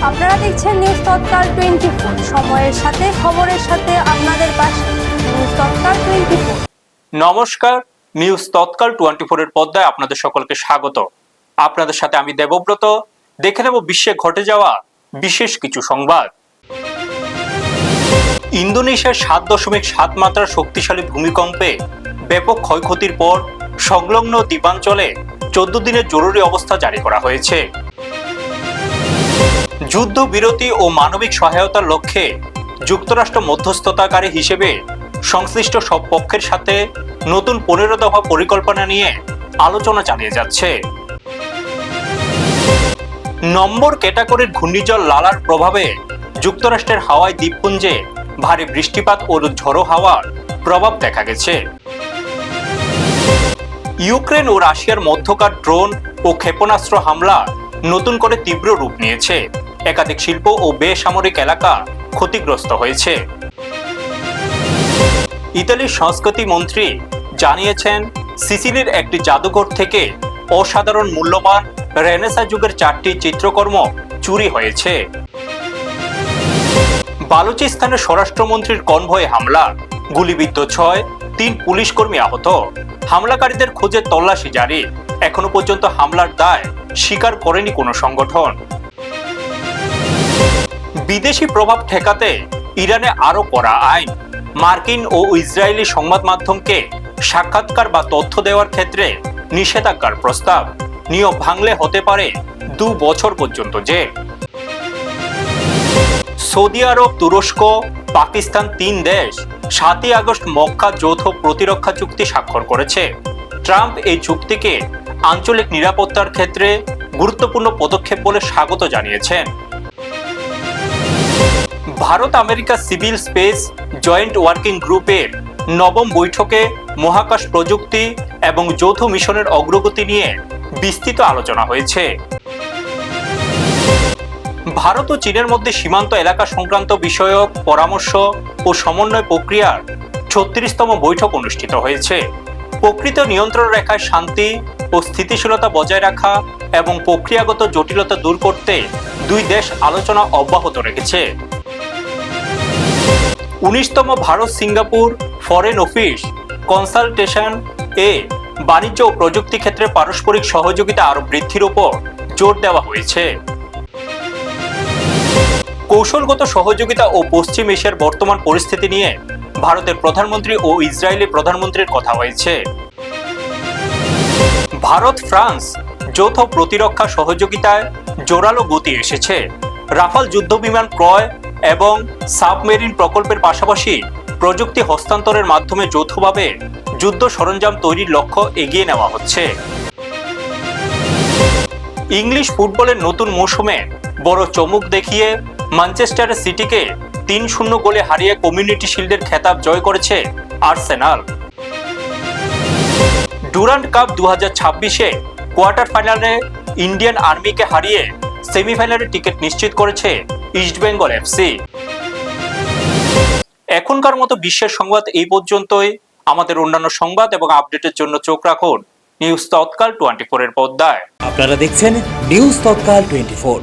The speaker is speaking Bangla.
আপনারা দেখছেন নিউজ তৎকাল 24, সময়ের সাথে খবরের সাথে আপনাদের পাশে নিউজ তৎকাল 24। নমস্কার, নিউজ তৎকাল 24 এর পর্দায় আপনাদের সকলকে স্বাগত। আপনাদের সাথে আমি দেবব্রত। দেখে নেব বিশ্বে ঘটে যাওয়া বিশেষ কিছু সংবাদ। ইন্দোনেশিয়ার 7.7 মাত্রার শক্তিশালী ভূমিকম্পে ব্যাপক ক্ষয়ক্ষতির পর সংলগ্ন দ্বীপাঞ্চলে 14 দিনের জরুরি অবস্থা জারি করা হয়েছে। যুদ্ধবিরতি ও মানবিক সহায়তার লক্ষ্যে যুক্তরাষ্ট্র মধ্যস্থতাকারী হিসেবে সংশ্লিষ্ট সব পক্ষের সাথে নতুন 15 দফা পরিকল্পনা নিয়ে আলোচনা চালিয়ে যাচ্ছে। নম্বর ক্যাটাগরির ঘূর্ণিঝড় লালার প্রভাবে যুক্তরাষ্ট্রের হাওয়াই দ্বীপপুঞ্জে ভারী বৃষ্টিপাত ও ঝড়ো হাওয়ার প্রভাব দেখা গেছে। ইউক্রেন ও রাশিয়ার মধ্যকার ড্রোন ও ক্ষেপণাস্ত্র হামলা নতুন করে তীব্র রূপ নিয়েছে। একাধিক শিল্প ও বেসামরিক এলাকা ক্ষতিগ্রস্ত হয়েছে। ইতালির সংস্কৃতি মন্ত্রী জানিয়েছেন, সিসিলির একটি জাদুঘর থেকে অসাধারণ মূল্যবান রেনেসাঁ যুগের 4টি চিত্রকর্ম চুরি হয়েছে। বালুচিস্তানের স্বরাষ্ট্রমন্ত্রীর কনভয়ে হামলা, গুলিবিদ্ধ 6, 3 পুলিশ কর্মী আহত। হামলাকারীদের খোঁজে তল্লাশি জারি। এখনো পর্যন্ত হামলার দায় স্বীকার করেনি কোনো সংগঠন। বিদেশি প্রভাব ঠেকাতে ইরানে আরো কড়া আইন। মার্কিন ও ইসরায়েলি সংবাদ মাধ্যমকে সাক্ষাৎকার বা তথ্য দেওয়ার ক্ষেত্রে নিষেধাজ্ঞার প্রস্তাব। নিয়ম ভাঙলে হতে পারে 2 বছর পর্যন্ত জেল। সৌদি আরব, তুরস্ক, পাকিস্তান 3 দেশ 7ই আগস্ট মক্কা যৌথ প্রতিরক্ষা চুক্তি স্বাক্ষর করেছে। ট্রাম্প এই চুক্তিকে আঞ্চলিক নিরাপত্তার ক্ষেত্রে গুরুত্বপূর্ণ পদক্ষেপ বলে স্বাগত জানিয়েছেন। Bharat America civil space joint working গ্রুপের 9ম বৈঠকে মহাকাশ প্রযুক্তি এবং যৌথ মিশনের অগ্রগতি নিয়ে বিস্তৃত আলোচনা হয়েছে। ভারত ও চীনের মধ্যে সীমান্ত এলাকা সংক্রান্ত বিষয়ক পরামর্শ ও সমন্বয় প্রক্রিয়ার 36তম বৈঠক অনুষ্ঠিত হয়েছে। প্রকৃত নিয়ন্ত্রণ রেখায় শান্তি ও স্থিতিশীলতা বজায় রাখা এবং প্রক্রিয়াগত জটিলতা দূর করতে 2 দেশ আলোচনা অব্যাহত রেখেছে। 19তম Bharat Singapore foreign office consultation এ বাণিজ্য ও প্রযুক্তি ক্ষেত্রে পারস্পরিক সহযোগিতা আরো বৃদ্ধির উপর জোর দেওয়া হয়েছে। কৌশলগত সহযোগিতা ও পশ্চিম এশিয়ার বর্তমান পরিস্থিতি নিয়ে ভারতের প্রধানমন্ত্রী ও ইসরায়েলি প্রধানমন্ত্রীর কথা হয়েছে। ভারত ফ্রান্স যৌথ প্রতিরক্ষা সহযোগিতায় জোরালো গতি এসেছে। রাফাল যুদ্ধবিমান ক্রয় এবং সাবমেরিন প্রকল্পের পাশাপাশি প্রযুক্তি হস্তান্তরের মাধ্যমে যৌথভাবে যুদ্ধ সরঞ্জাম তৈরির লক্ষ্য এগিয়ে নেওয়া হচ্ছে। ইংলিশ ফুটবলের নতুন মৌসুমে বড় চমক দেখিয়ে ম্যানচেস্টার সিটিকে 3-0 গোলে হারিয়ে কমিউনিটি শিল্ডের খেতাব জয় করেছে আর্সেনাল। ডুরান্ড কাপ 2026-এ কোয়ার্টার ফাইনালে ইন্ডিয়ান আর্মিকে হারিয়ে সেমিফাইনালের টিকিট নিশ্চিত করেছে ইস্টবেঙ্গল এফসি। এখনকার মতো বিশ্বের সংবাদ এই পর্যন্তই। আমাদের অন্যান্য সংবাদ এবং আপডেটের জন্য চোখ রাখুন নিউজ তৎকাল 24 এর পর্দায়। আপনারা দেখছেন নিউজ তৎকাল 24।